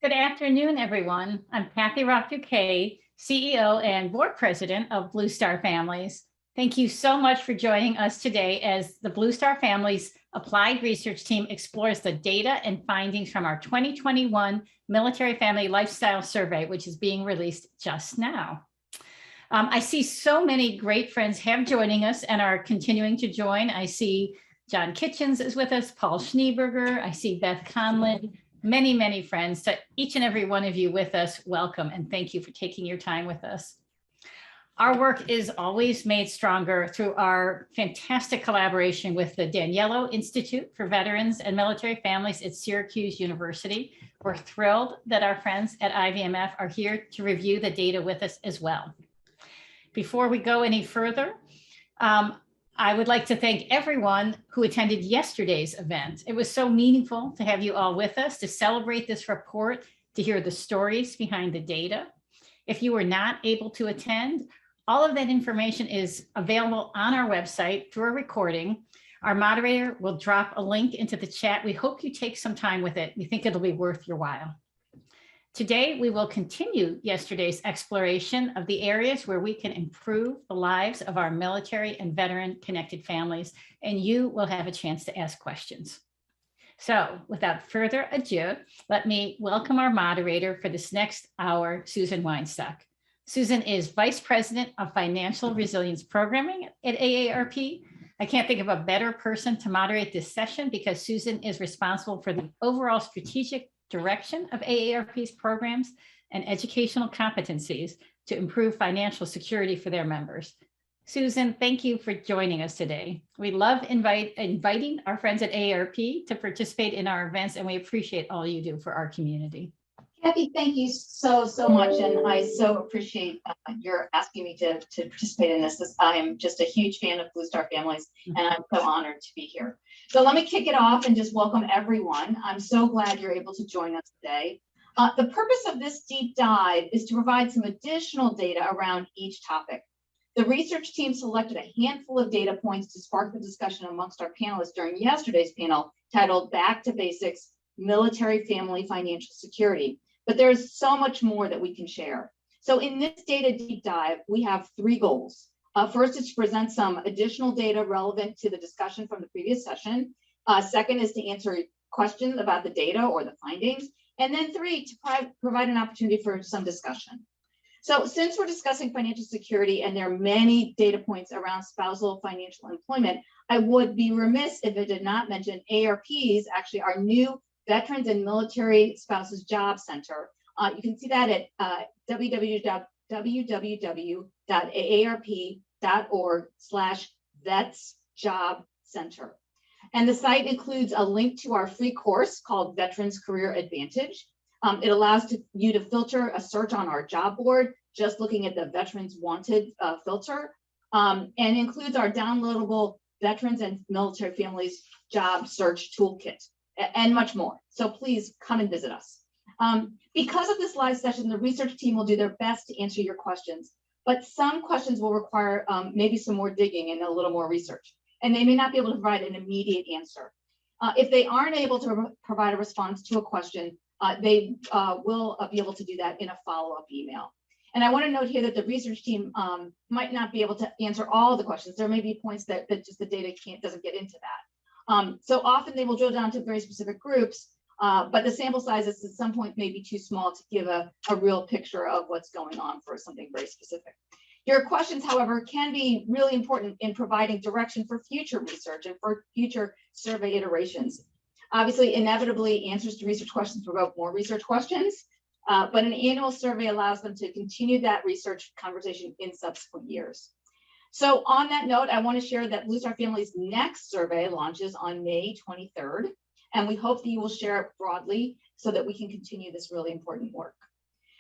Good afternoon, everyone. I'm Kathy Rock-Duquet, CEO and Board President of Blue Star Families. Thank you so much for joining us today as the Blue Star Families Applied Research Team explores the data and findings from our 2021 Military Family Lifestyle Survey, which is being released just now. I see so many great friends have joining us and are continuing to join. I see John Kitchens is with us, Paul Schneeberger. I see Beth Conlin. Many friends. To each and every one of you with us, welcome and thank you for taking your time with us. Our work is always made stronger through our fantastic collaboration with the Daniello Institute for Veterans and Military Families at Syracuse University. We're thrilled that our friends at IVMF are here to review the data with us as well. Before we go any further, I would like to thank everyone who attended yesterday's event. It was so meaningful to have you all with us to celebrate this report, to hear the stories behind the data. If you were not able to attend, all of that information is available on our website through a recording. Our moderator will drop a link into the chat. We hope you take some time with it. We think it'll be worth your while. Today, we will continue yesterday's exploration of the areas where we can improve the lives of our military and veteran connected families, and you will have a chance to ask questions. So without further ado, let me welcome our moderator for this next hour, Susan Weinstock. Susan is Vice President of Financial Resilience Programming at AARP. I can't think of a better person to moderate this session because Susan is responsible for the overall strategic direction of AARP's programs and educational competencies to improve financial security for their members. Susan, thank you for joining us today. We love inviting our friends at AARP to participate in our events, and we appreciate all you do for our community. Kathy, thank you so much, and I so appreciate your asking me to participate in this. I am just a huge fan of Blue Star Families, and I'm so honored to be here. So let me kick it off and just welcome everyone. I'm so glad you're able to join us today. The purpose of this deep dive is to provide some additional data around each topic. The research team selected a handful of data points to spark the discussion amongst our panelists during yesterday's panel titled Back to Basics, Military Family Financial Security. But there's so much more that we can share. So in this data deep dive, we have three goals. First is to present some additional data relevant to the discussion from the previous session. Second is to answer questions about the data or the findings. And then three, to provide an opportunity for some discussion. So since we're discussing financial security and there are many data points around spousal financial employment, I would be remiss if I did not mention AARP's, actually our new Veterans and Military Spouses Job Center. You can see that at www.aarp.org/vetsjobcenter. And the site includes a link to our free course called Veterans Career Advantage. It allows you to filter a search on our job board, just looking at the Veterans Wanted filter, and includes our downloadable Veterans and Military Families Job Search Toolkit, and much more. So please come and visit us. Because of this live session, the research team will do their best to answer your questions, but some questions will require maybe some more digging and a little more research, and they may not be able to provide an immediate answer. If they aren't able to provide a response to a question, they will be able to do that in a follow-up email. And I want to note here that the research team might not be able to answer all the questions. There may be points that just the data doesn't get into that. So often they will drill down to very specific groups, but the sample sizes at some point may be too small to give a real picture of what's going on for something very specific. Your questions, however, can be really important in providing direction for future research and for future survey iterations. Obviously, inevitably, answers to research questions provoke more research questions, but an annual survey allows them to continue that research conversation in subsequent years. So on that note, I want to share that Blue Star Family's next survey launches on May 23rd, and we hope that you will share it broadly so that we can continue this really important work.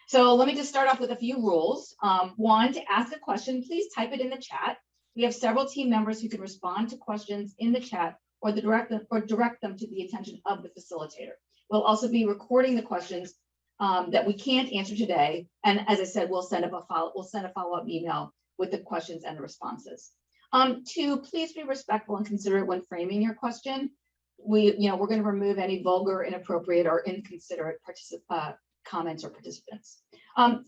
So let me just start off with a few rules. One, to ask a question, please type it in the chat. We have several team members who can respond to questions in the chat or direct them to the attention of the facilitator. We'll also be recording the questions that we can't answer today, and as I said, we'll send a follow-up email with the questions and the responses. Two, please be respectful and considerate when framing your question. We're going to remove any vulgar, inappropriate, or inconsiderate comments or participants.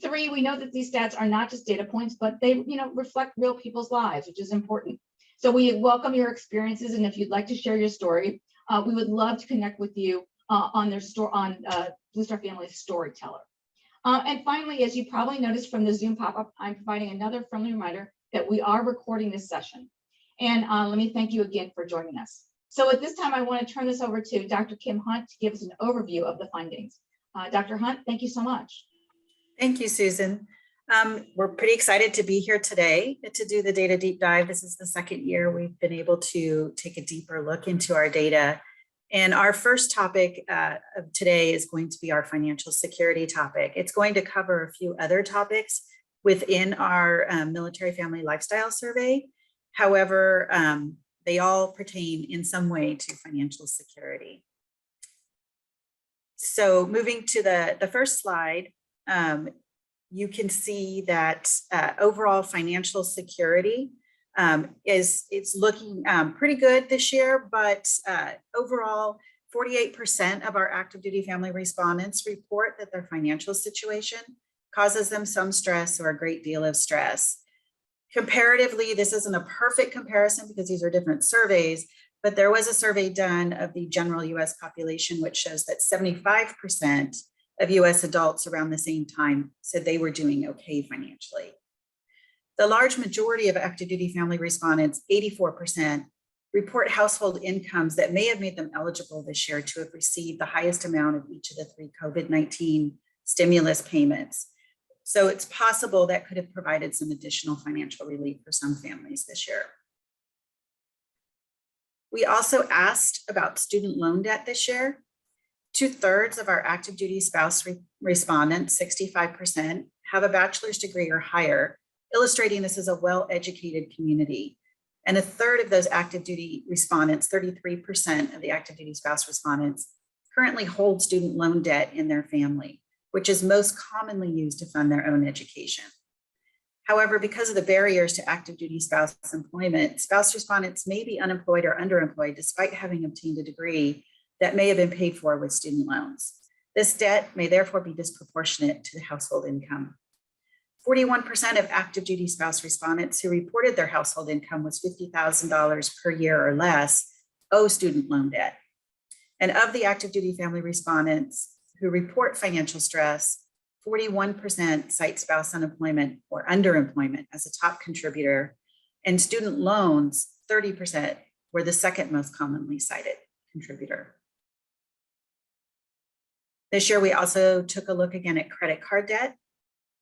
3, we know that these stats are not just data points, but they reflect real people's lives, which is important. So we welcome your experiences, and if you'd like to share your story, we would love to connect with you on Blue Star Family's Storyteller. And finally, as you probably noticed from the Zoom pop-up, I'm providing another friendly reminder that we are recording this session. And let me thank you again for joining us. So at this time, I want to turn this over to Dr. Kim Hunt to give us an overview of the findings. Dr. Hunt, thank you so much. Thank you, Susan. We're pretty excited to be here today to do the data deep dive. This is the second year we've been able to take a deeper look into our data. And our first topic of today is going to be our financial security topic. It's going to cover a few other topics within our military family lifestyle survey. However, they all pertain in some way to financial security. So moving to the first slide, you can see that overall financial security is looking pretty good this year, but overall 48% of our active duty family respondents report that their financial situation causes them some stress or a great deal of stress. Comparatively, this isn't a perfect comparison because these are different surveys, but there was a survey done of the general US population, which shows that 75% of US adults around the same time said they were doing okay financially. The large majority of active duty family respondents, 84%, report household incomes that may have made them eligible this year to have received the highest amount of each of the 3 COVID-19 stimulus payments. So it's possible that could have provided some additional financial relief for some families this year. We also asked about student loan debt this year. 2/3 of our active duty spouse respondents, 65%, have a bachelor's degree or higher, illustrating this as a well-educated community. And 1/3 of those active duty respondents, 33% of the active duty spouse respondents, currently hold student loan debt in their family, which is most commonly used to fund their own education. However, because of the barriers to active duty spouse employment, spouse respondents may be unemployed or underemployed despite having obtained a degree that may have been paid for with student loans. This debt may therefore be disproportionate to the household income. 41% of active duty spouse respondents who reported their household income was $50,000 per year or less owe student loan debt. And of the active duty family respondents who report financial stress, 41% cite spouse unemployment or underemployment as a top contributor, and student loans, 30%, were the second most commonly cited contributor. This year, we also took a look again at credit card debt.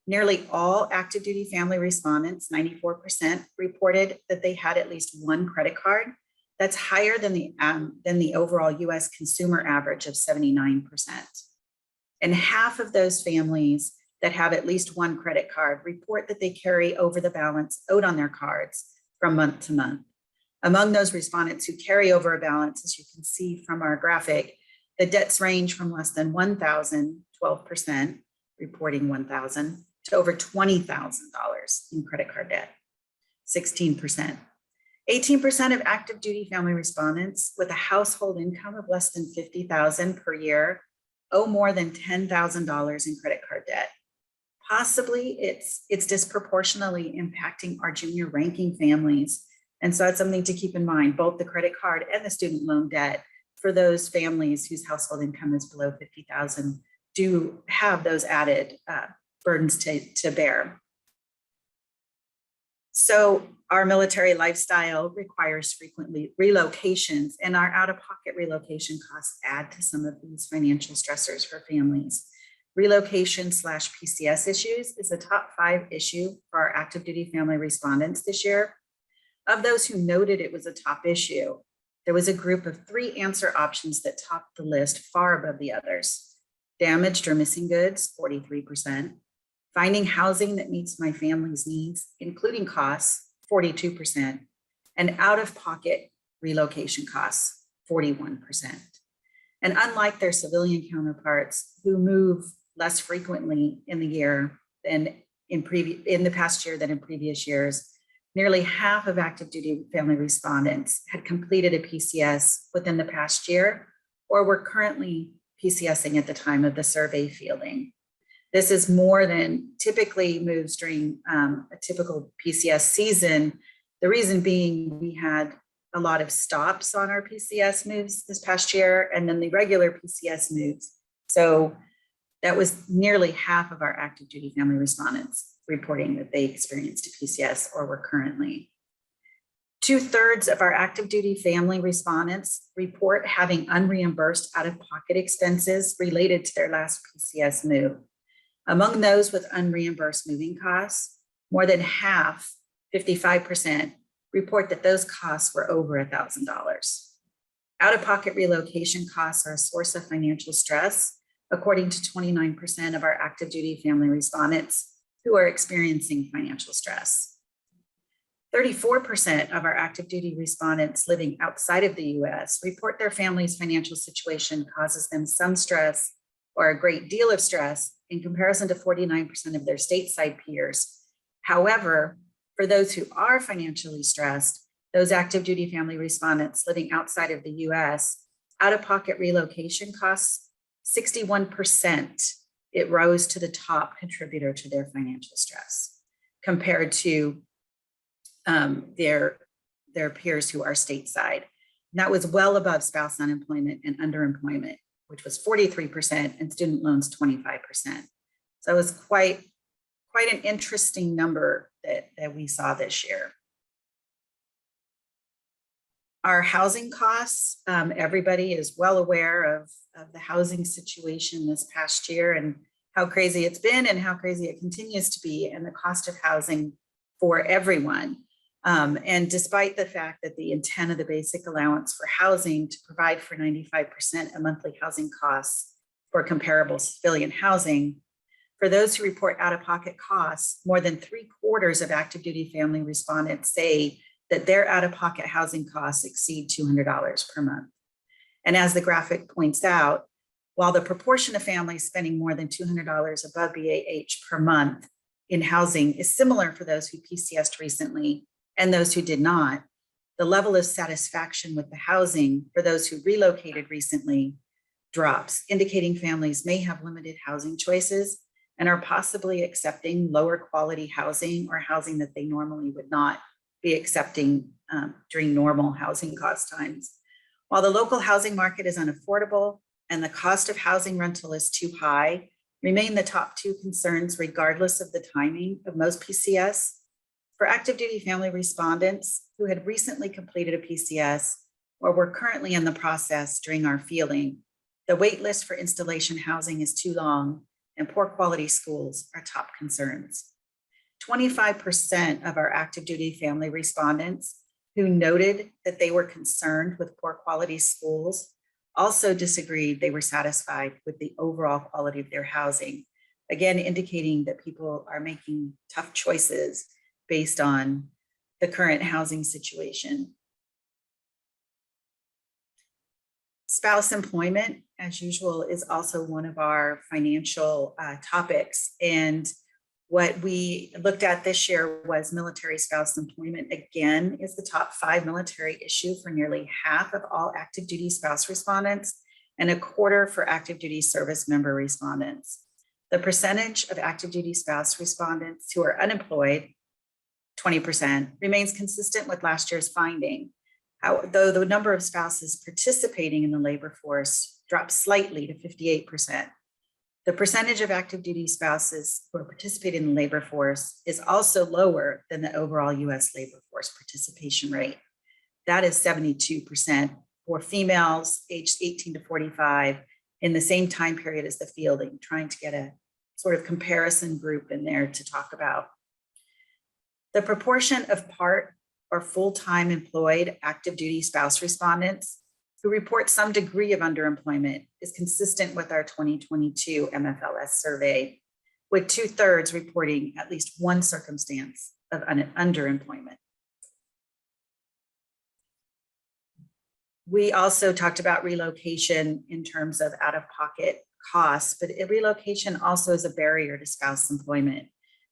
Nearly all active duty family respondents, 94%, reported that they had at least one credit card. That's higher than the overall US consumer average of 79%. And half of those families that have at least one credit card report that they carry over the balance owed on their cards from month to month. Among those respondents who carry over a balance, as you can see from our graphic, the debts range from less than $1,000, 12%, reporting $1,000, to over $20,000 in credit card debt, 16%. 18% of active duty family respondents with a household income of less than $50,000 per year owe more than $10,000 in credit card debt. Possibly it's disproportionately impacting our junior ranking families. And so that's something to keep in mind, both the credit card and the student loan debt for those families whose household income is below $50,000 do have those added burdens to bear. So our military lifestyle requires frequently relocations, and our out-of-pocket relocation costs add to some of these financial stressors for families. Relocation/PCS issues is a top 5 issue for our active duty family respondents this year. Of those who noted it was a top issue, there was a group of 3 answer options that topped the list far above the others. Damaged or missing goods, 43%. Finding housing that meets my family's needs, including costs, 42%. And out-of-pocket relocation costs, 41%. And unlike their civilian counterparts who move less frequently in the year than in the past year than in previous years, nearly half of active duty family respondents had completed a PCS within the past year or were currently PCSing at the time of the survey fielding. This is more than typically moves during a typical PCS season. The reason being we had a lot of stops on our PCS moves this past year, and then the regular PCS moves. So that was nearly half of our active duty family respondents reporting that they experienced a PCS or were currently. 2/3 of our active duty family respondents report having unreimbursed out-of-pocket expenses related to their last PCS move. Among those with unreimbursed moving costs, more than half, 55%, report that those costs were over $1,000. Out-of-pocket relocation costs are a source of financial stress, according to 29% of our active duty family respondents who are experiencing financial stress. 34% of our active duty respondents living outside of the US report their family's financial situation causes them some stress or a great deal of stress in comparison to 49% of their stateside peers. However, for those who are financially stressed, those active duty family respondents living outside of the US, out-of-pocket relocation costs 61%. It rose to the top contributor to their financial stress compared to their peers who are stateside. And that was well above spouse unemployment and underemployment, which was 43%, and student loans 25%. So it was quite an interesting number that we saw this year. Our housing costs, everybody is well aware of the housing situation this past year and how crazy it's been and how crazy it continues to be, and the cost of housing for everyone. And despite the fact that the intent of the basic allowance for housing to provide for 95% of monthly housing costs for comparable civilian housing, for those who report out-of-pocket costs, more than 3/4 of active duty family respondents say that their out-of-pocket housing costs exceed $200 per month. And as the graphic points out, while the proportion of families spending more than $200 above BAH per month in housing is similar for those who PCSed recently and those who did not, the level of satisfaction with the housing for those who relocated recently drops, indicating families may have limited housing choices and are possibly accepting lower quality housing or housing that they normally would not be accepting during normal housing cost times. While the local housing market is unaffordable and the cost of housing rental is too high, remain the top two concerns regardless of the timing of most PCS. For active duty family respondents who had recently completed a PCS or were currently in the process during our fielding, the wait list for installation housing is too long and poor quality schools are top concerns. 25% of our active duty family respondents who noted that they were concerned with poor quality schools also disagreed they were satisfied with the overall quality of their housing, again indicating that people are making tough choices based on the current housing situation. Spouse employment, as usual, is also one of our financial topics. And what we looked at this year was military spouse employment. Again, is the top 5 military issue for nearly half of all active duty spouse respondents and 1/4 for active duty service member respondents. The percentage of active duty spouse respondents who are unemployed, 20%, remains consistent with last year's finding. Though the number of spouses participating in the labor force dropped slightly to 58%. The percentage of active duty spouses who are participating in the labor force is also lower than the overall US labor force participation rate. That is 72% for females aged 18 to 45 in the same time period as the fielding, trying to get a sort of comparison group in there to talk about. The proportion of part or full-time employed active duty spouse respondents who report some degree of underemployment is consistent with our 2022 MFLS survey, with 2/3 reporting at least one circumstance of underemployment. We also talked about relocation in terms of out-of-pocket costs, but relocation also is a barrier to spouse employment.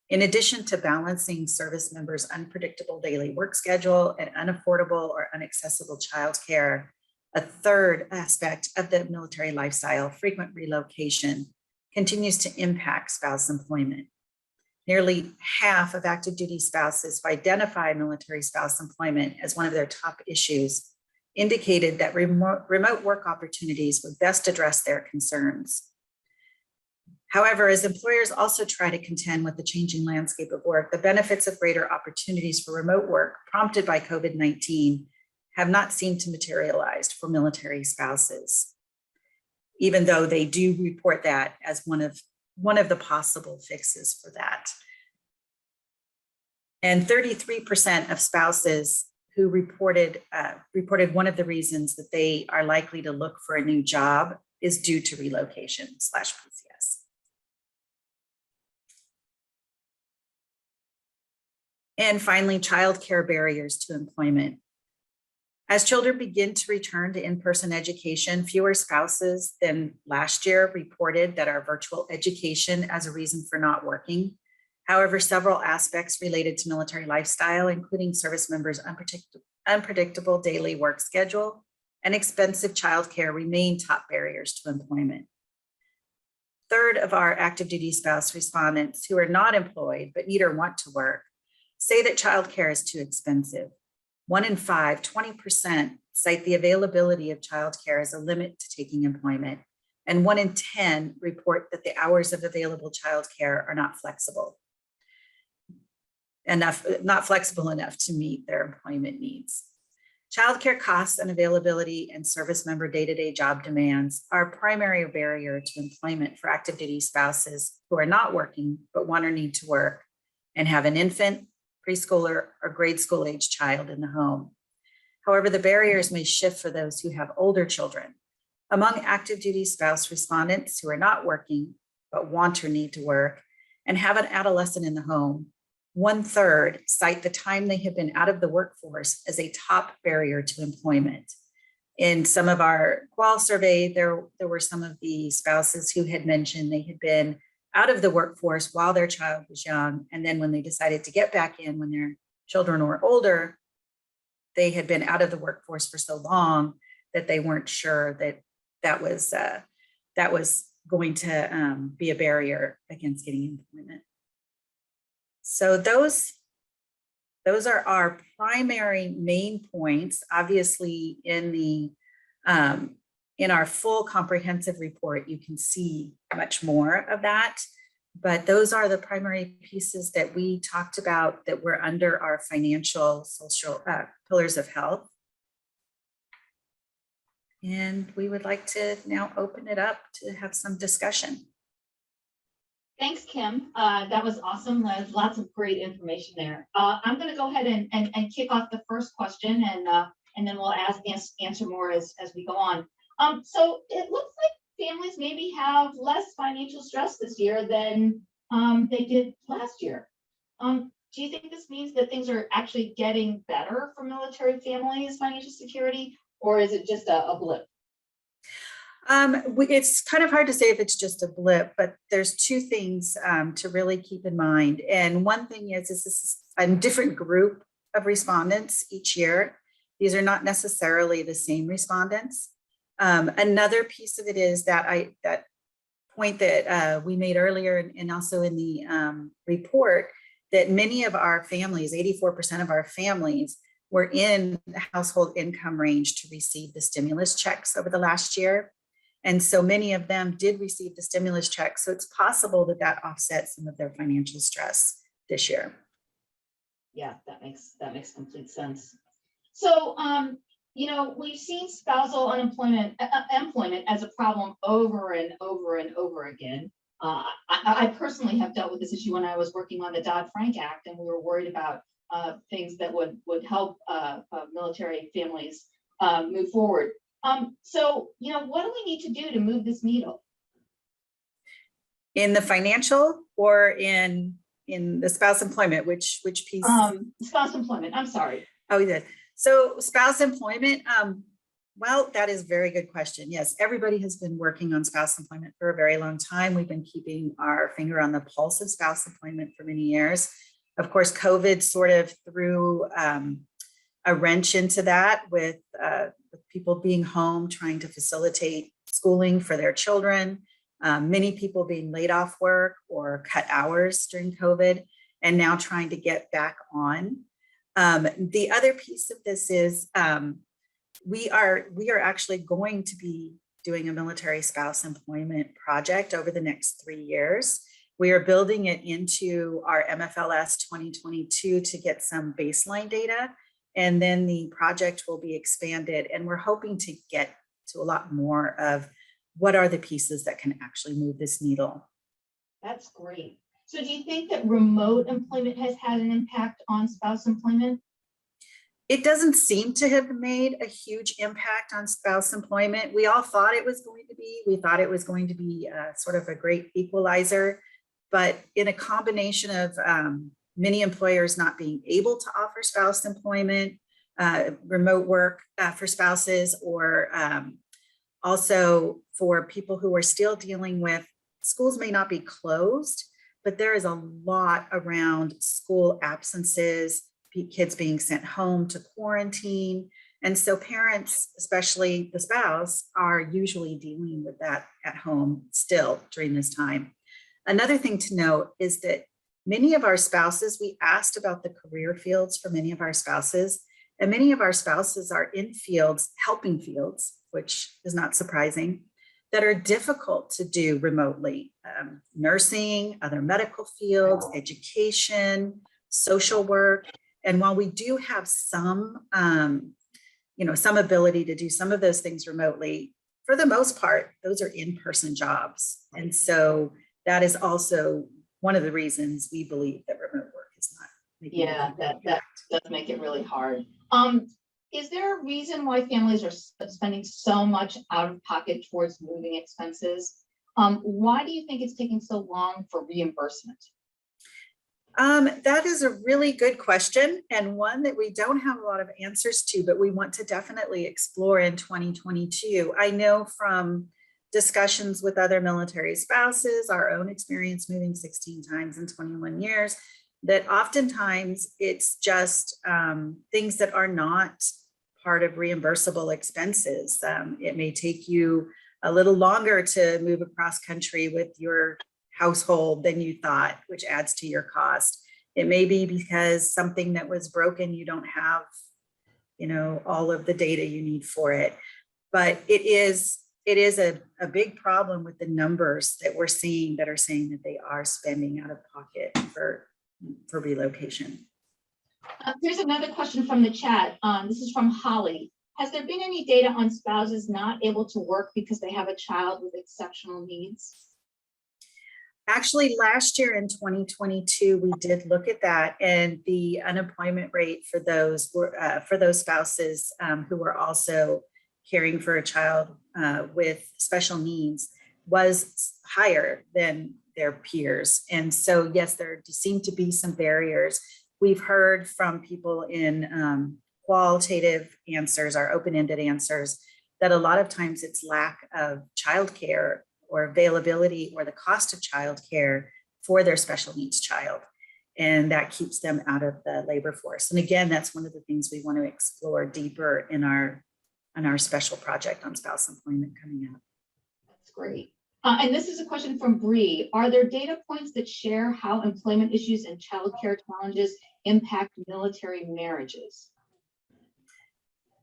In addition to balancing service members' unpredictable daily work schedule and unaffordable or inaccessible childcare, a third aspect of the military lifestyle, frequent relocation, continues to impact spouse employment. Nearly half of active duty spouses who identify military spouse employment as one of their top issues indicated that remote work opportunities would best address their concerns. However, as employers also try to contend with the changing landscape of work, the benefits of greater opportunities for remote work prompted by COVID-19 have not seemed to materialize for military spouses, even though they do report that as one of the possible fixes for that. And 33% of spouses who reported one of the reasons that they are likely to look for a new job is due to relocation/PCS. And finally, childcare barriers to employment. As children begin to return to in-person education, fewer spouses than last year reported that are virtual education as a reason for not working. However, several aspects related to military lifestyle, including service members' unpredictable daily work schedule and expensive childcare, remain top barriers to employment. Third of our active duty spouse respondents who are not employed but need or want to work say that childcare is too expensive. 1 in 5, 20%, cite the availability of childcare as a limit to taking employment, and 1 in 10 report that the hours of available childcare are not flexible enough to meet their employment needs. Childcare costs and availability and service member day-to-day job demands are a primary barrier to employment for active duty spouses who are not working but want or need to work and have an infant, preschooler, or grade school age child in the home. However, the barriers may shift for those who have older children. Among active duty spouse respondents who are not working but want or need to work and have an adolescent in the home, 1/3 cite the time they have been out of the workforce as a top barrier to employment. In some of our qual survey, there were some of the spouses who had mentioned they had been out of the workforce while their child was young. And then when they decided to get back in when their children were older, they had been out of the workforce for so long that they weren't sure that was going to be a barrier against getting employment. So those are our primary main points. Obviously, in our full comprehensive report, you can see much more of that, but those are the primary pieces that we talked about that were under our financial social pillars of health. And we would like to now open it up to have some discussion. Thanks, Kim. That was awesome. There's lots of great information there. I'm going to go ahead and kick off the first question, and then we'll answer more as we go on. So it looks like families maybe have less financial stress this year than they did last year. Do you think this means that things are actually getting better for military families' financial security, or is it just a blip? It's kind of hard to say if it's just a blip, but there's two things to really keep in mind. And one thing is this is a different group of respondents each year. These are not necessarily the same respondents. Another piece of it is that point that we made earlier and also in the report, that many of our families, 84% of our families, were in the household income range to receive the stimulus checks over the last year. And so many of them did receive the stimulus checks. So it's possible that offsets some of their financial stress this year. Yeah, that makes complete sense. So, we've seen spousal employment as a problem over and over and over again. I personally have dealt with this issue when I was working on the Dodd-Frank Act, and we were worried about things that would help military families move forward. So, what do we need to do to move this needle? In the financial or in the spouse employment, which piece? Spouse employment, I'm sorry. Oh, you did. So spouse employment, well, that is a very good question. Yes, everybody has been working on spouse employment for a very long time. We've been keeping our finger on the pulse of spouse employment for many years. Of course, COVID sort of threw a wrench into that with people being home, trying to facilitate schooling for their children. Many people being laid off work or cut hours during COVID, and now trying to get back on. The other piece of this is we are actually going to be doing a military spouse employment project over the next 3 years. We are building it into our MFLS 2022 to get some baseline data, and then the project will be expanded, and we're hoping to get to a lot more of what are the pieces that can actually move this needle. That's great. So do you think that remote employment has had an impact on spouse employment? It doesn't seem to have made a huge impact on spouse employment. We all thought it was going to be. We thought it was going to be sort of a great equalizer, but in a combination of many employers not being able to offer spouse employment, remote work for spouses, or also for people who are still dealing with, schools may not be closed, but there is a lot around school absences, kids being sent home to quarantine. And so parents, especially the spouse, are usually dealing with that at home still during this time. Another thing to note is that many of our spouses, we asked about the career fields for many of our spouses, and many of our spouses are in fields, helping fields, which is not surprising, that are difficult to do remotely. Nursing, other medical fields, education, social work. And while we do have some, some ability to do some of those things remotely, for the most part, those are in-person jobs. And so that is also one of the reasons we believe that remote work is not making that does make it really hard. Is there a reason why families are spending so much out of pocket towards moving expenses? Why do you think it's taking so long for reimbursement? That is a really good question, and one that we don't have a lot of answers to, but we want to definitely explore in 2022. I know from discussions with other military spouses, our own experience moving 16 times in 21 years, that oftentimes it's just things that are not part of reimbursable expenses. It may take you a little longer to move across country with your household than you thought, which adds to your cost. It may be because something that was broken, you don't have, all of the data you need for it. But it is a big problem with the numbers that we're seeing that are saying that they are spending out of pocket for relocation. Here's another question from the chat. This is from Holly. Has there been any data on spouses not able to work because they have a child with exceptional needs? Actually, last year in 2022, we did look at that, and the unemployment rate for those spouses who were also caring for a child with special needs was higher than their peers. And so, yes, there seem to be some barriers. We've heard from people in qualitative answers, our open-ended answers, that a lot of times it's lack of childcare or availability or the cost of childcare for their special needs child. And that keeps them out of the labor force. And again, that's one of the things we want to explore deeper in our special project on spouse employment coming up. That's great. And this is a question from Bree. Are there data points that share how employment issues and childcare challenges impact military marriages?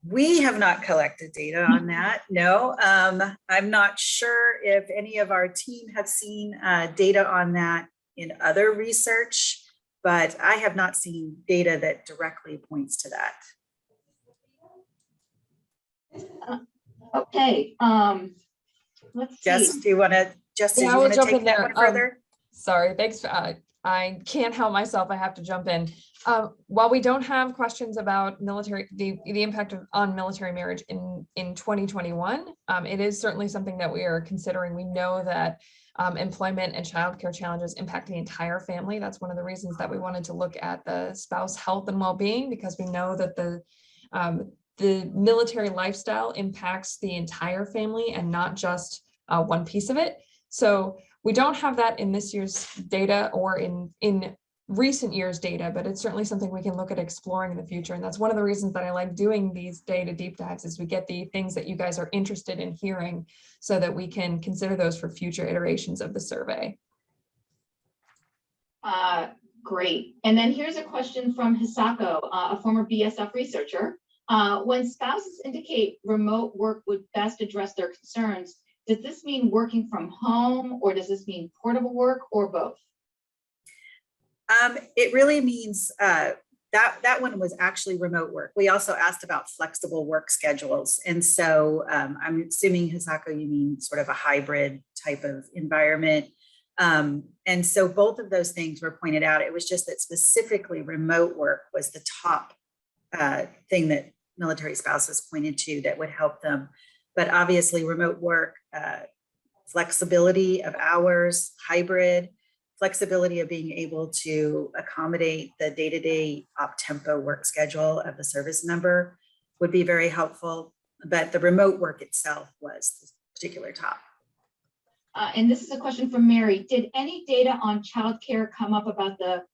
We have not collected data on that. No, I'm not sure if any of our team have seen data on that in other research, but I have not seen data that directly points to that. Okay. Let's see. Jess, do you want to take that one further? Sorry, thanks. I can't help myself. I have to jump in. While we don't have questions about military, the impact on military marriage in 2021, it is certainly something that we are considering. We know that employment and childcare challenges impact the entire family. That's one of the reasons that we wanted to look at the spouse health and well-being, because we know that the military lifestyle impacts the entire family and not just one piece of it. So we don't have that in this year's data or in recent years data, but it's certainly something we can look at exploring in the future. And that's one of the reasons that I like doing these data deep dives, is we get the things that you guys are interested in hearing so that we can consider those for future iterations of the survey. Great. And then here's a question from Hisako, a former BSF researcher. When spouses indicate remote work would best address their concerns, does this mean working from home, or does this mean portable work, or both? It really means that one was actually remote work. We also asked about flexible work schedules. And so I'm assuming, Hisako, you mean sort of a hybrid type of environment. And so both of those things were pointed out. It was just that specifically remote work was the top thing that military spouses pointed to that would help them. But obviously remote work, flexibility of hours, hybrid, flexibility of being able to accommodate the day-to-day op-tempo work schedule of the service member would be very helpful. But the remote work itself was the particular top. And this is a question from Mary. Did any data on childcare come up about the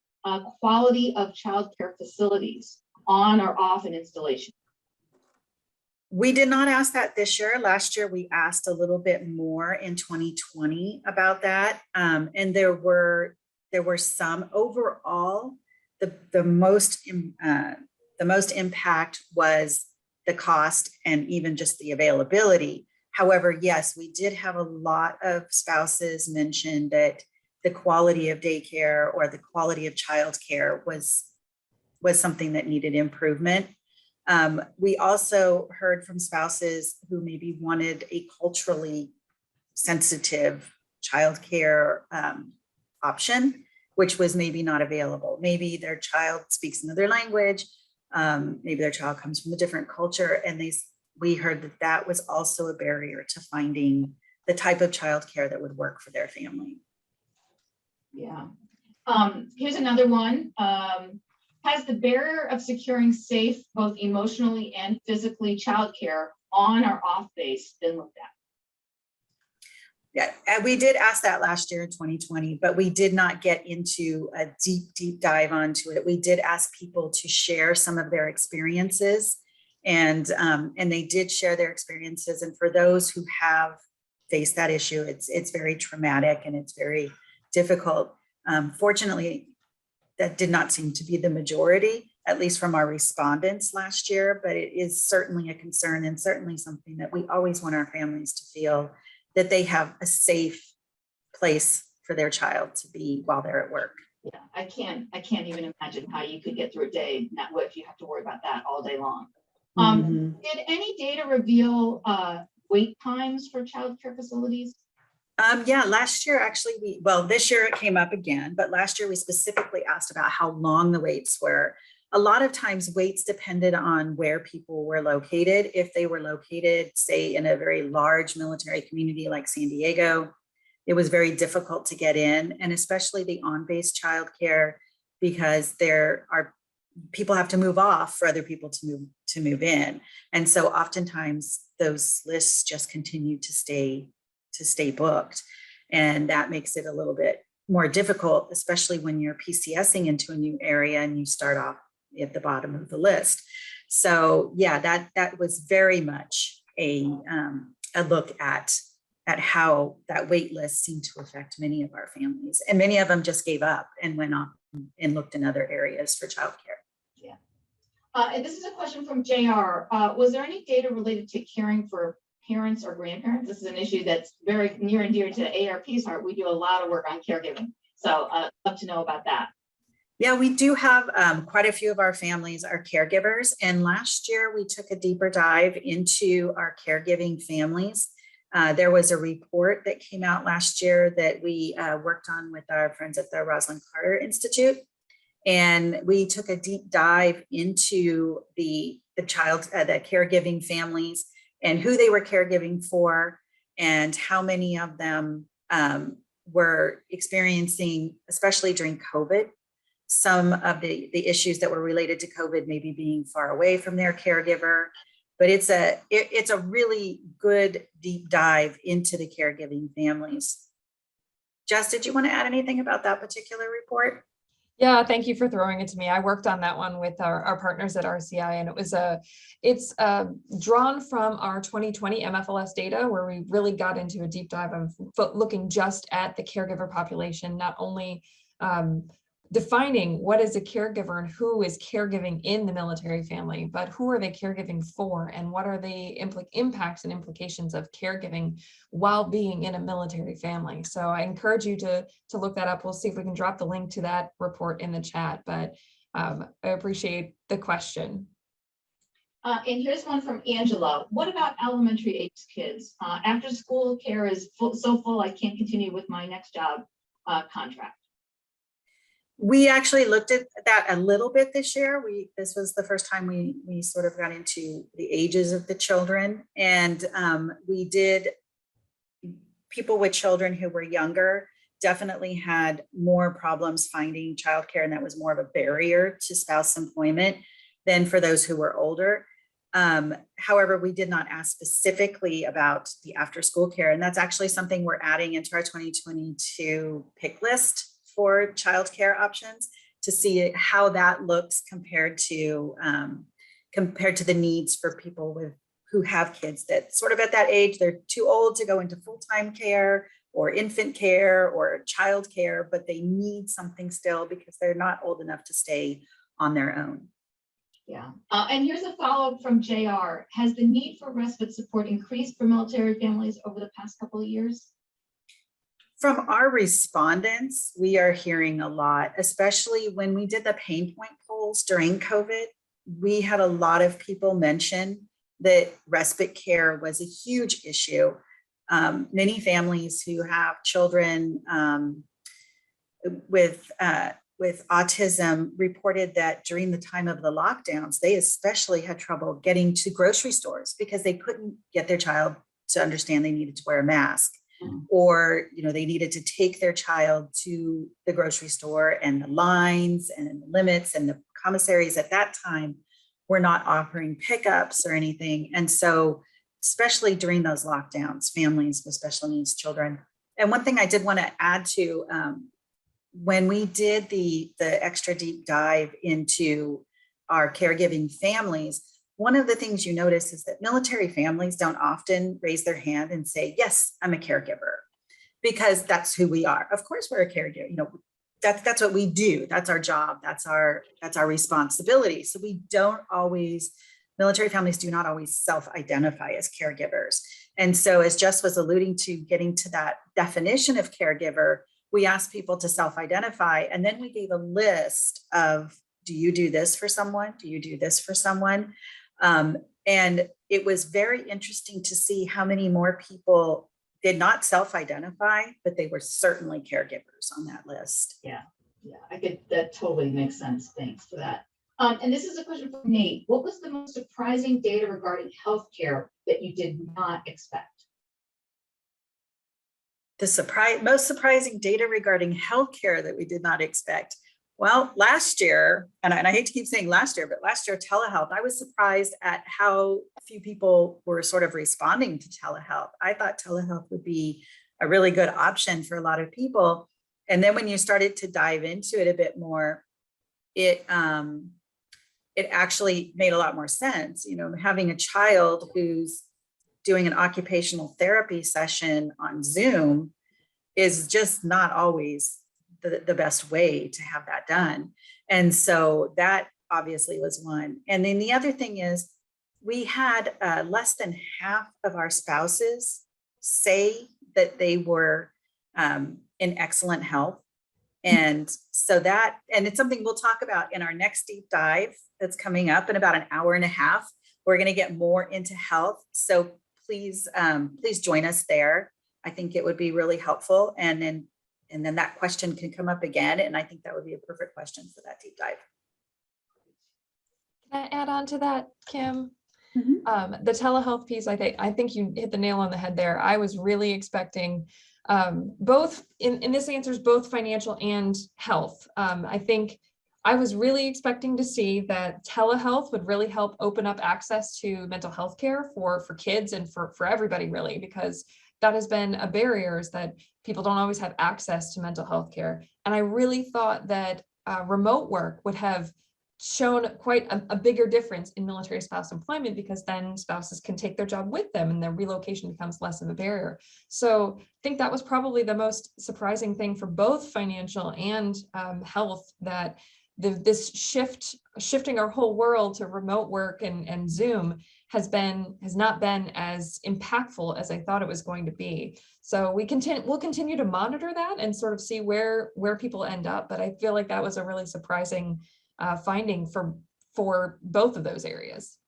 quality of childcare facilities on or off an installation? We did not ask that this year. Last year, we asked a little bit more in 2020 about that. And there were some. Overall, the most impact was the cost and even just the availability. However, yes, we did have a lot of spouses mention that the quality of daycare or the quality of childcare was something that needed improvement. We also heard from spouses who maybe wanted a culturally sensitive childcare option, which was maybe not available. Maybe their child speaks another language, maybe their child comes from a different culture, and we heard that that was also a barrier to finding the type of childcare that would work for their family. Yeah. Here's another one. Has the barrier of securing safe, both emotionally and physically, childcare on or off base been looked at? Yeah, and we did ask that last year in 2020, but we did not get into a deep dive onto it. We did ask people to share some of their experiences, and they did share their experiences. And for those who have faced that issue, it's very traumatic and it's very difficult. Fortunately, that did not seem to be the majority, at least from our respondents last year, but it is certainly a concern and certainly something that we always want our families to feel that they have a safe place for their child to be while they're at work. Yeah, I can't even imagine how you could get through a day if you have to worry about that all day long. Did any data reveal wait times for childcare facilities? Yeah, last year, actually, this year it came up again, but last year we specifically asked about how long the waits were. A lot of times waits depended on where people were located. If they were located, say, in a very large military community like San Diego, it was very difficult to get in, and especially the on-base childcare, because people have to move off for other people to move in. And so oftentimes those lists just continue to stay booked. And that makes it a little bit more difficult, especially when you're PCSing into a new area and you start off at the bottom of the list. So yeah, that was very much a look at how that wait list seemed to affect many of our families. And many of them just gave up and went on and looked in other areas for childcare. Yeah. And this is a question from JR. Was there any data related to caring for parents or grandparents? This is an issue that's very near and dear to ARP's heart. We do a lot of work on caregiving. So I'd love to know about that. Yeah, we do have quite a few of our families are caregivers. And last year we took a deeper dive into our caregiving families. There was a report that came out last year that we worked on with our friends at the Rosalind Carter Institute. And we took a deep dive into the caregiving families and who they were caregiving for and how many of them were experiencing, especially during COVID, some of the issues that were related to COVID, maybe being far away from their caregiver. But it's a really good deep dive into the caregiving families. Jess, did you want to add anything about that particular report? Yeah, thank you for throwing it to me. I worked on that one with our partners at RCI, and it's drawn from our 2020 MFLS data, where we really got into a deep dive of looking just at the caregiver population, not only defining what is a caregiver and who is caregiving in the military family, but who are they caregiving for, and what are the impacts and implications of caregiving while being in a military family. So I encourage you to look that up. We'll see if we can drop the link to that report in the chat, but I appreciate the question. And here's one from Angela. What about elementary age kids? After school care is so full, I can't continue with my next job contract. We actually looked at that a little bit this year. This was the first time we sort of got into the ages of the children, and we did. People with children who were younger definitely had more problems finding childcare, and that was more of a barrier to spouse employment than for those who were older. However, we did not ask specifically about the after-school care, and that's actually something we're adding into our 2022 pick list for childcare options to see how that looks compared to the needs for people who have kids that sort of at that age, they're too old to go into full-time care or infant care or child care, but they need something still because they're not old enough to stay on their own. Yeah. And here's a follow-up from JR. Has the need for respite support increased for military families over the past couple of years? From our respondents, we are hearing a lot, especially when we did the pain point polls during COVID. We had a lot of people mention that respite care was a huge issue. Many families who have children with autism reported that during the time of the lockdowns, they especially had trouble getting to grocery stores because they couldn't get their child to understand they needed to wear a mask. Or, they needed to take their child to the grocery store, and the lines and the limits and the commissaries at that time were not offering pickups or anything. And so, especially during those lockdowns, families with special needs children. And one thing I did want to add to, when we did the extra deep dive into our caregiving families, one of the things you notice is that military families don't often raise their hand and say, yes, I'm a caregiver, because that's who we are. Of course, we're a caregiver. That's what we do. That's our job. That's our responsibility. So military families do not always self-identify as caregivers. And so as Jess was alluding to, getting to that definition of caregiver, we asked people to self-identify, and then we gave a list of, do you do this for someone? Do you do this for someone? And it was very interesting to see how many more people did not self-identify, but they were certainly caregivers on that list. Yeah, that totally makes sense. Thanks for that. And this is a question from Nate. What was the most surprising data regarding healthcare that you did not expect? The most surprising data regarding healthcare that we did not expect. Well, last year, and I hate to keep saying last year, but last year, telehealth, I was surprised at how few people were sort of responding to telehealth. I thought telehealth would be a really good option for a lot of people. And then when you started to dive into it a bit more, it actually made a lot more sense. Having a child who's doing an occupational therapy session on Zoom is just not always the best way to have that done. And so that obviously was one. And then the other thing is, we had less than half of our spouses say that they were in excellent health. And so and it's something we'll talk about in our next deep dive that's coming up in about an hour and a half. We're going to get more into health. So please join us there. I think it would be really helpful. And then that question can come up again. And I think that would be a perfect question for that deep dive. Can I add on to that, Kim? Mm-hmm. The telehealth piece, I think you hit the nail on the head there. I was really expecting both in this answer is both financial and health. I think I was really expecting to see that telehealth would really help open up access to mental health care for kids and for everybody, really, because that has been a barrier, is that people don't always have access to mental health care. And I really thought that remote work would have shown quite a bigger difference in military spouse employment, because then spouses can take their job with them and their relocation becomes less of a barrier. So I think that was probably the most surprising thing for both financial and health, that this shifting our whole world to remote work and Zoom has not been as impactful as I thought it was going to be. So we'll continue to monitor that and sort of see where people end up. But I feel like that was a really surprising finding for both of those areas.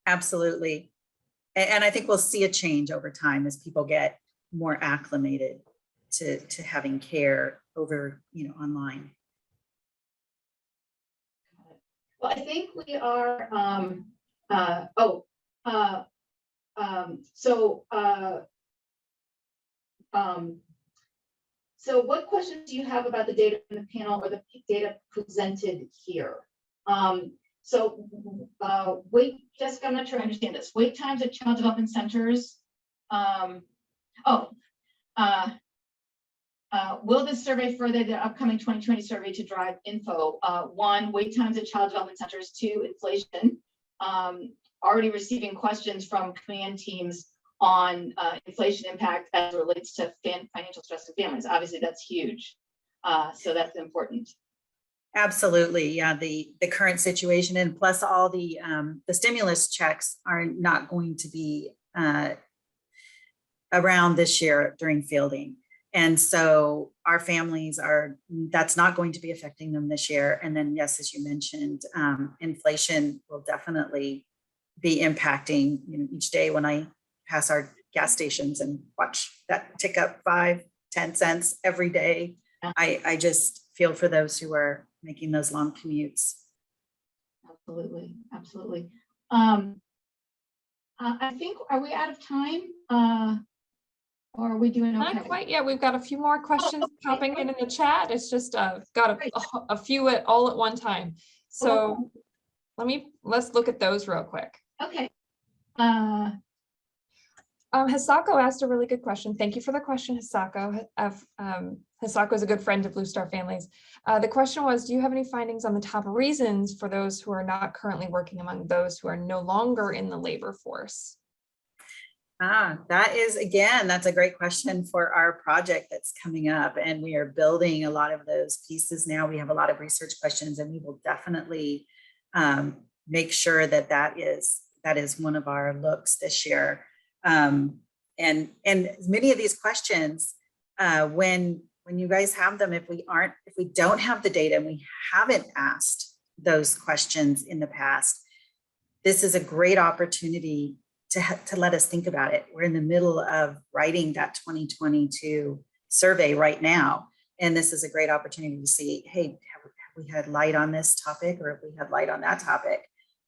Absolutely. And I think we'll see a change over time as people get more acclimated to having care over, online. Well, I think we are, so what questions do you have about the data in the panel or the data presented here? Wait, Jessica, I'm not sure I understand this. Wait times at child development centers. Will this survey further the upcoming 2020 survey to drive info? 1, wait times at child development centers. 2, inflation. Already receiving questions from command teams on inflation impact as it relates to financial stress in families. Obviously, that's huge. So that's important. Absolutely. Yeah, the current situation, and plus all the stimulus checks are not going to be around this year during fielding. And so our families that's not going to be affecting them this year. And then, yes, as you mentioned, inflation will definitely be impacting, each day when I pass our gas stations and watch that tick up 5-10 cents every day. I just feel for those who are making those long commutes. Absolutely. Absolutely. I think, are we out of time? Or are we doing okay? Not quite yet. We've got a few more questions popping in the chat. It's just got a few all at one time. So let's look at those real quick. Okay. Hisako asked a really good question. Thank you for the question, Hisako. Hisako is a good friend of Blue Star Families. The question was, do you have any findings on the top reasons for those who are not currently working among those who are no longer in the labor force? That's a great question for our project that's coming up, and we are building a lot of those pieces now. We have a lot of research questions, and we will definitely make sure that is one of our looks this year. And many of these questions, when you guys have them, if we don't have the data and we haven't asked those questions in the past, this is a great opportunity to let us think about it. We're in the middle of writing that 2022 survey right now. And this is a great opportunity to see, hey, have we had light on this topic, or have we had light on that topic?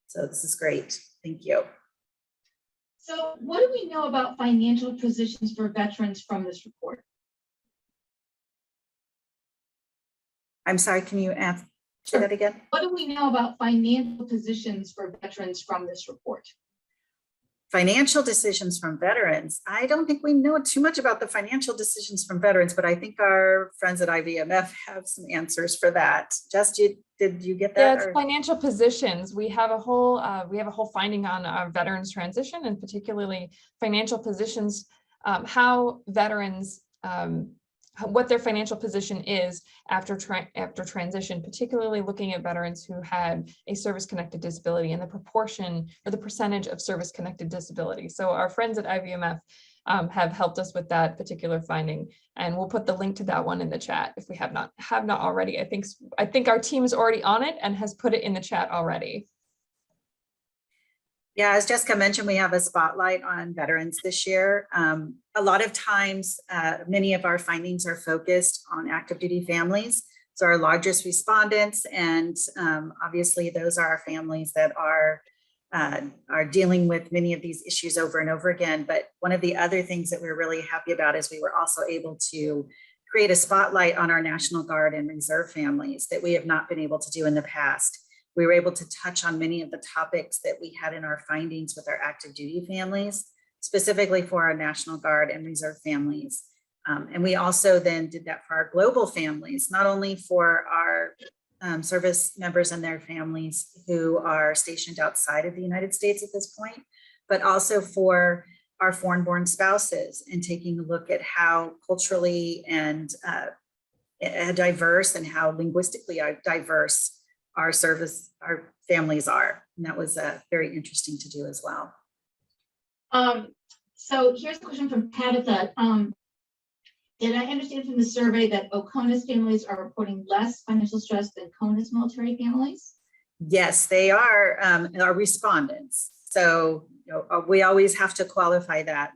So this is great. Thank you. So what do we know about financial positions for veterans from this report? I'm sorry, can you say that again? What do we know about financial positions for veterans from this report? Financial decisions from veterans. I don't think we know too much about the financial decisions from veterans, but I think our friends at IVMF have some answers for that. Jess, did you get that? Yeah, it's financial positions. We have a whole finding on veterans transition, and particularly financial positions, how veterans, what their financial position is after transition, particularly looking at veterans who had a service-connected disability and the proportion or the percentage of service-connected disability. So our friends at IVMF have helped us with that particular finding, and we'll put the link to that one in the chat if we have not already. I think our team is already on it and has put it in the chat already. Yeah, as Jessica mentioned, we have a spotlight on veterans this year. A lot of times, many of our findings are focused on active duty families. So our largest respondents, and obviously those are our families that are dealing with many of these issues over and over again. But one of the other things that we're really happy about is we were also able to create a spotlight on our National Guard and Reserve families that we have not been able to do in the past. We were able to touch on many of the topics that we had in our findings with our active duty families, specifically for our National Guard and Reserve families. And we also then did that for our global families, not only for our service members and their families who are stationed outside of the United States at this point, but also for our foreign-born spouses, and taking a look at how culturally and diverse and how linguistically diverse our families are. And that was very interesting to do as well. So here's a question from Tabitha. Did I understand from the survey that Okona's families are reporting less financial stress than Kona's military families? Yes, they are our respondents. So we always have to qualify that.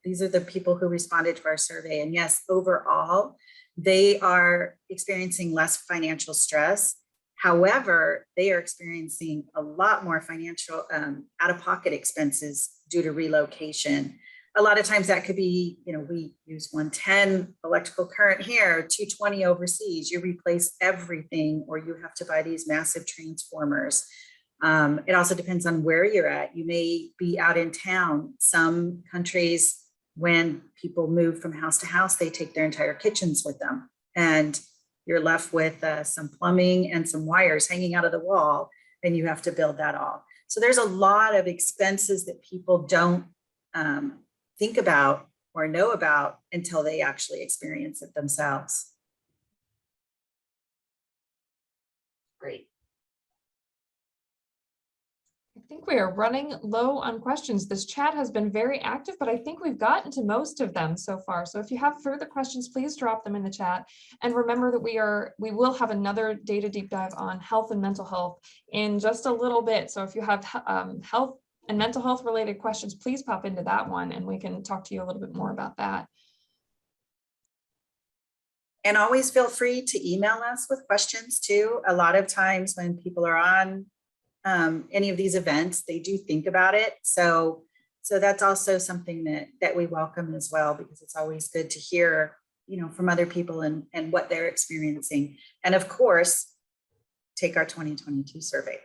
These are the people who responded to our survey. And yes, overall, they are experiencing less financial stress. However, they are experiencing a lot more financial out-of-pocket expenses due to relocation. A lot of times that could be, we use 110 electrical current here, 220 overseas. You replace everything, or you have to buy these massive transformers. It also depends on where you're at. You may be out in town. Some countries, when people move from house to house, they take their entire kitchens with them. And you're left with some plumbing and some wires hanging out of the wall, and you have to build that all. So there's a lot of expenses that people don't think about or know about until they actually experience it themselves. Great. I think we are running low on questions. This chat has been very active, but I think we've gotten to most of them so far. So if you have further questions, please drop them in the chat. And remember that we will have another data deep dive on health and mental health in just a little bit. So if you have health and mental health related questions, please pop into that one and we can talk to you a little bit more about that. And always feel free to email us with questions too. A lot of times when people are on any of these events, they do think about it. So that's also something that we welcome as well, because it's always good to hear, from other people and what they're experiencing. And of course, take our 2022 survey.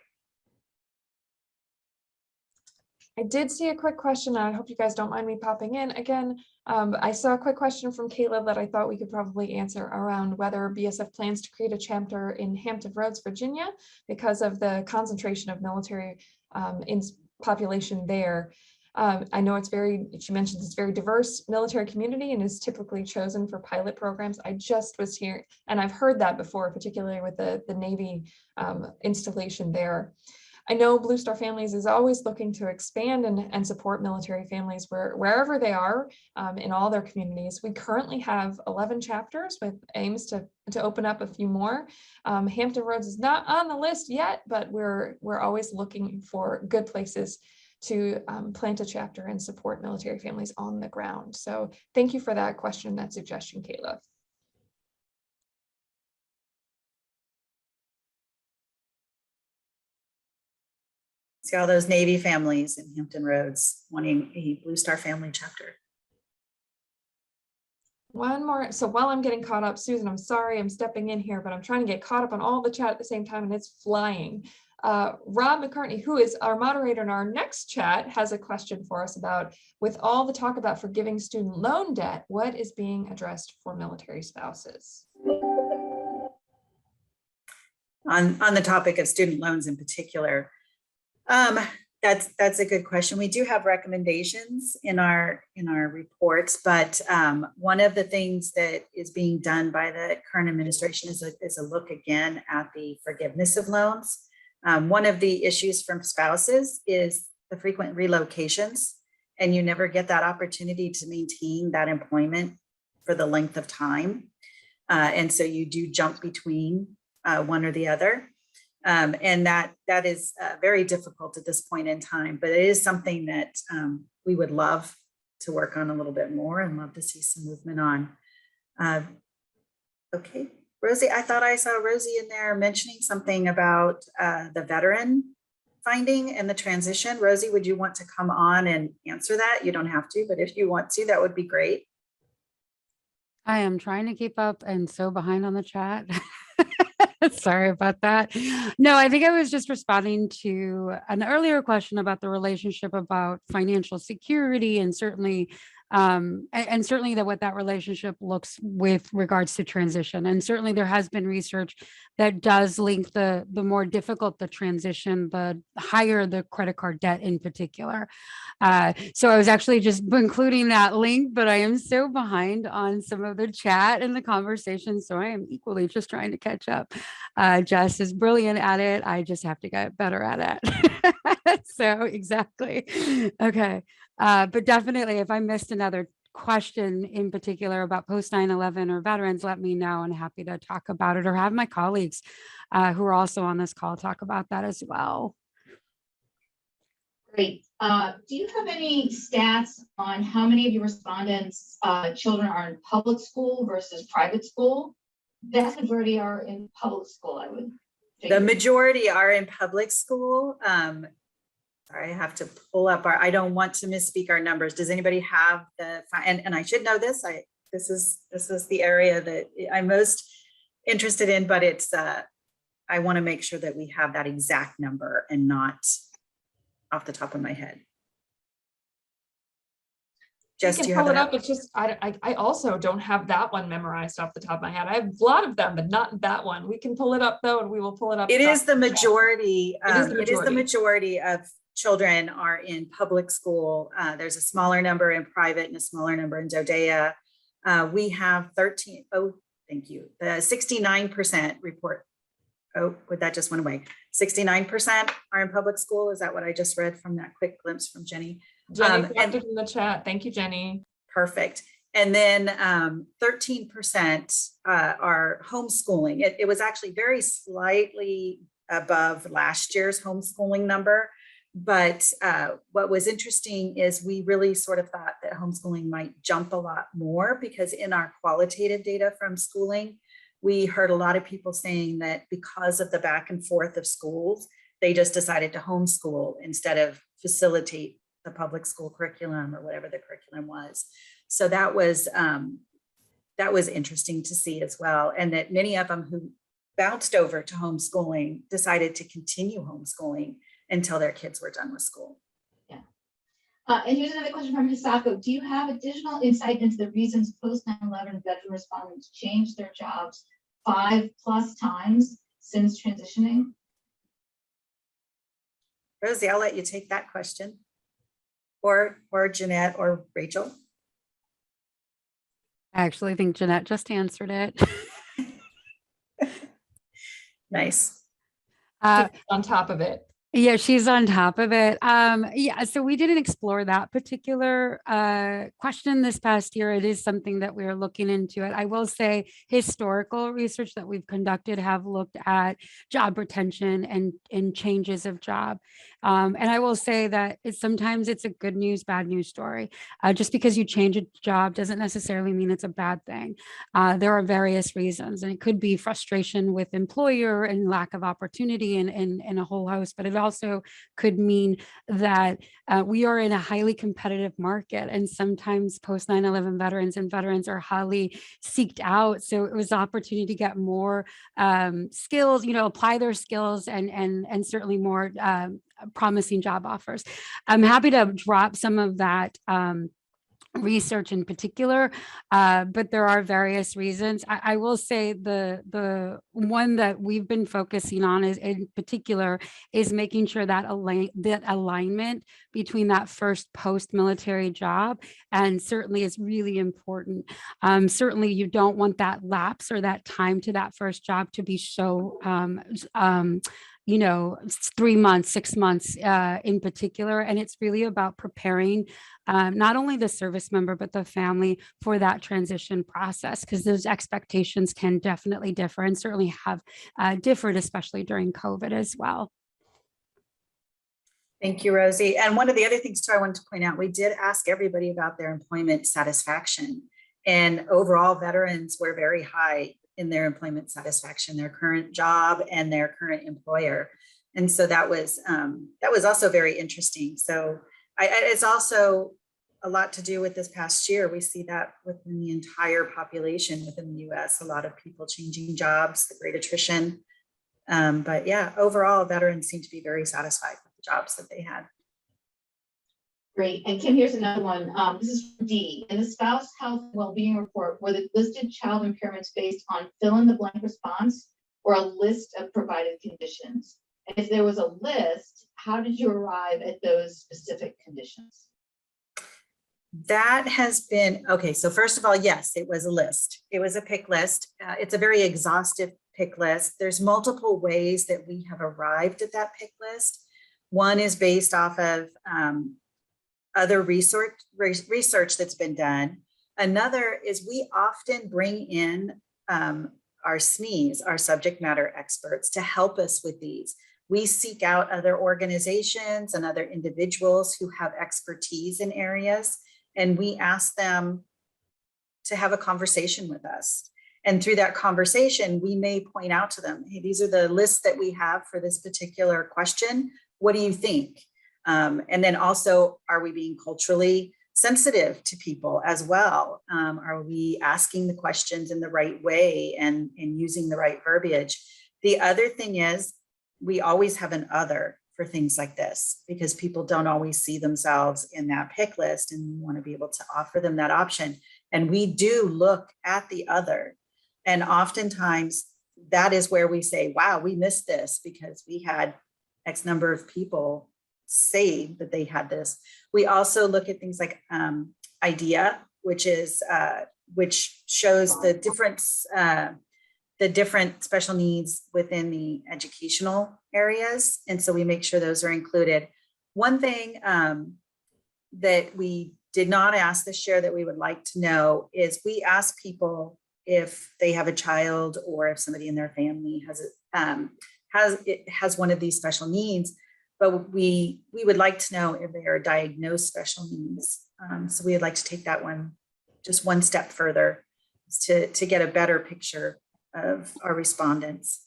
I did see a quick question. I hope you guys don't mind me popping in again. I saw a quick question from Kayla that I thought we could probably answer around whether BSF plans to create a chapter in Hampton Roads, Virginia, because of the concentration of military in population there. I know she mentioned it's very diverse military community and is typically chosen for pilot programs. I just was here, and I've heard that before, particularly with the Navy installation there. I know Blue Star Families is always looking to expand and support military families wherever they are in all their communities. We currently have 11 chapters with aims to open up a few more. Hampton Roads is not on the list yet, but we're always looking for good places to plant a chapter and support military families on the ground. So thank you for that question, that suggestion, Kayla. See all those Navy families in Hampton Roads wanting a Blue Star family chapter. One more. So while I'm getting caught up, Susan, I'm sorry I'm stepping in here, but I'm trying to get caught up on all the chat at the same time and it's flying. Rob McCartney, who is our moderator in our next chat, has a question for us about, with all the talk about forgiving student loan debt, what is being addressed for military spouses? On the topic of student loans in particular, that's a good question. We do have recommendations in our reports, but one of the things that is being done by the current administration is a look again at the forgiveness of loans. One of the issues from spouses is the frequent relocations, and you never get that opportunity to maintain that employment for the length of time. And so you do jump between one or the other. And that is very difficult at this point in time, but it is something that we would love to work on a little bit more and love to see some movement on. Okay, Rosie, I thought I saw Rosie in there mentioning something about the veteran finding and the transition. Rosie, would you want to come on and answer that? You don't have to, but if you want to, that would be great. I am trying to keep up and so behind on the chat. Sorry about that. No, I think I was just responding to an earlier question about the relationship about financial security, and certainly And certainly that what that relationship looks with regards to transition. And certainly there has been research that does link the more difficult the transition, the higher the credit card debt in particular. So I was actually just including that link, but I am so behind on some of the chat and the conversation. So I am equally just trying to catch up. Jess is brilliant at it. I just have to get better at it. So exactly. Okay. But definitely if I missed another question in particular about post 9/11 or veterans, let me know and happy to talk about it or have my colleagues who are also on this call talk about that as well. Great. Do you have any stats on how many of your respondents' children are in public school versus private school? Vast majority are in public school, I would figure. The majority are in public school. Sorry, I have to pull up I don't want to misspeak our numbers. Does anybody have and I should know this. This is the area that I'm most interested in, but it's I want to make sure that we have that exact number and not off the top of my head. Jess, do you have pull it that? up? It's just I also don't have that one memorized off the top of my head. I have a lot of them, but not that one. We can pull it up though, and we will pull it up. It is the majority. It is the majority of children are in public school. There's a smaller number in private and a smaller number in Dodea. We have 13. Oh, thank you. The 69% report. Oh, that just went away. 69% are in public school. Is that what I just read from that quick glimpse from Jenny? Jenny corrected in the chat. Thank you, Jenny. Perfect. And then 13% are homeschooling. It was actually very slightly above last year's homeschooling number. But what was interesting is we really sort of thought that homeschooling might jump a lot more because in our qualitative data from schooling, we heard a lot of people saying that because of the back and forth of schools, they just decided to homeschool instead of facilitate the public school curriculum or whatever the curriculum was. So that was interesting to see as well. And that many of them who bounced over to homeschooling decided to continue homeschooling until their kids were done with school. Yeah. And here's another question from Hisako. Do you have additional insight into the reasons post 9/11 veteran respondents changed their jobs 5+ times since transitioning? Rosie, I'll let you take that question. Or Jeanette or Rachel. I actually think Jeanette just answered it. Nice. On top of it. Yeah, she's on top of it. Yeah, so we didn't explore that particular question this past year. It is something that we're looking into it. I will say historical research that we've conducted have looked at job retention and changes of job. And I will say that sometimes it's a good news, bad news story. Just because you change a job doesn't necessarily mean it's a bad thing. There are various reasons, and it could be frustration with employer and lack of opportunity and a whole host, but it also could mean that we are in a highly competitive market, and sometimes post 9/11 veterans are highly seeked out. So it was an opportunity to get more skills, apply their skills and certainly more promising job offers. I'm happy to drop some of that research in particular, but there are various reasons. I will say the one that we've been focusing on is in particular is making sure that that alignment between that first post-military job, and certainly is really important. Certainly you don't want that lapse or that time to that first job to be so 3 months, 6 months in particular. And it's really about preparing not only the service member, but the family for that transition process, because those expectations can definitely differ and certainly have differed, especially during COVID as well. Thank you, Rosie. And one of the other things too, I wanted to point out, we did ask everybody about their employment satisfaction, and overall veterans were very high in their employment satisfaction, their current job and their current employer. And so that was also very interesting. So it's also a lot to do with this past year. We see that within the entire population within the US, a lot of people changing jobs, the great attrition. But yeah, overall veterans seem to be very satisfied with the jobs that they had. Great. And Kim, here's another one. This is from D. In the spouse health and well-being report, were the listed child impairments based on fill-in-the-blank response or a list of provided conditions? And if there was a list, how did you arrive at those specific conditions? That has been, okay, so first of all, yes, it was a list. It was a pick list. It's a very exhaustive pick list. There's multiple ways that we have arrived at that pick list. One is based off of other research that's been done. Another is we often bring in our SMEs, our subject matter experts, to help us with these. We seek out other organizations and other individuals who have expertise in areas, and we ask them to have a conversation with us. And through that conversation, we may point out to them, hey, these are the lists that we have for this particular question. What do you think? And then also, are we being culturally sensitive to people as well? Are we asking the questions in the right way and using the right verbiage? The other thing is, we always have an other for things like this, because people don't always see themselves in that pick list, and we want to be able to offer them that option. And we do look at the other. And oftentimes that is where we say, wow, we missed this because we had X number of people say that they had this. We also look at things like IDEA, which shows the different special needs within the educational areas. And so we make sure those are included. One thing that we did not ask this year that we would like to know is we ask people if they have a child or if somebody in their family has one of these special needs, but we would like to know if they are diagnosed special needs. So we would like to take that one just one step further to get a better picture of our respondents.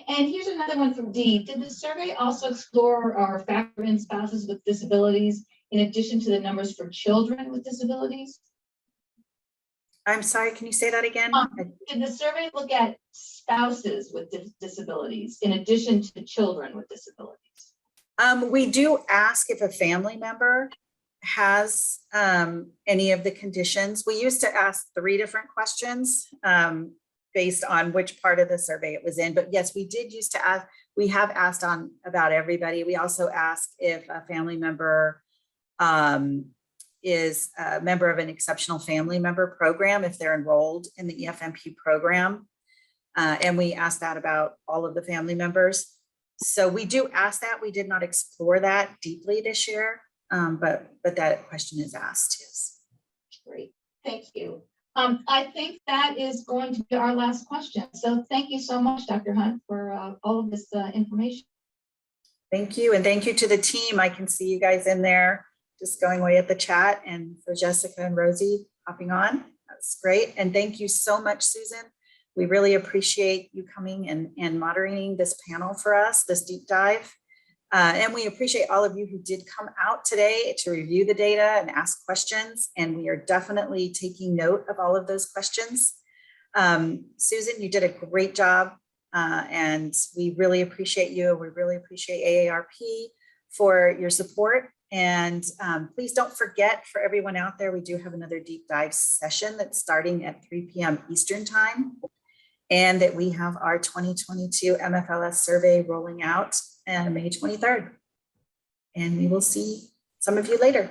And here's another one from D. Did the survey also explore or factor in spouses with disabilities in addition to the numbers for children with disabilities? I'm sorry, can you say that again? Did the survey look at spouses with disabilities in addition to children with disabilities? We do ask if a family member has any of the conditions. We used to ask 3 different questions based on which part of the survey it was in. But yes, we did used to ask, we have asked on about everybody. We also ask if a family member is a member of an exceptional family member program, if they're enrolled in the EFMP program. And we asked that about all of the family members. So we do ask that. We did not explore that deeply this year, but that question is asked, yes. Great, thank you. I think that is going to be our last question. So thank you so much, Dr. Hunt, for all of this information. Thank you, and thank you to the team. I can see you guys in there just going away at the chat, and for Jessica and Rosie hopping on. That's great. And thank you so much, Susan. We really appreciate you coming and moderating this panel for us, this deep dive. And we appreciate all of you who did come out today to review the data and ask questions. And we are definitely taking note of all of those questions. Susan, you did a great job. And we really appreciate you. We really appreciate AARP for your support. And please don't forget, for everyone out there, we do have another deep dive session that's starting at 3 p.m. Eastern time, and that we have our 2022 MFLS survey rolling out on May 23rd. And we will see some of you later.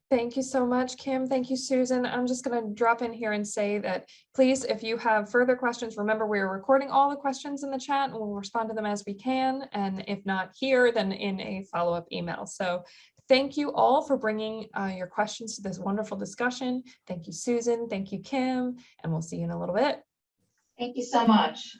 Thank you so much, Kim. Thank you, Susan. I'm just going to drop in here and say that please, if you have further questions, remember we're recording all the questions in the chat and we'll respond to them as we can. And if not here, then in a follow-up email. So thank you all for bringing your questions to this wonderful discussion. Thank you, Susan. Thank you, Kim. And we'll see you in a little bit. Thank you so much.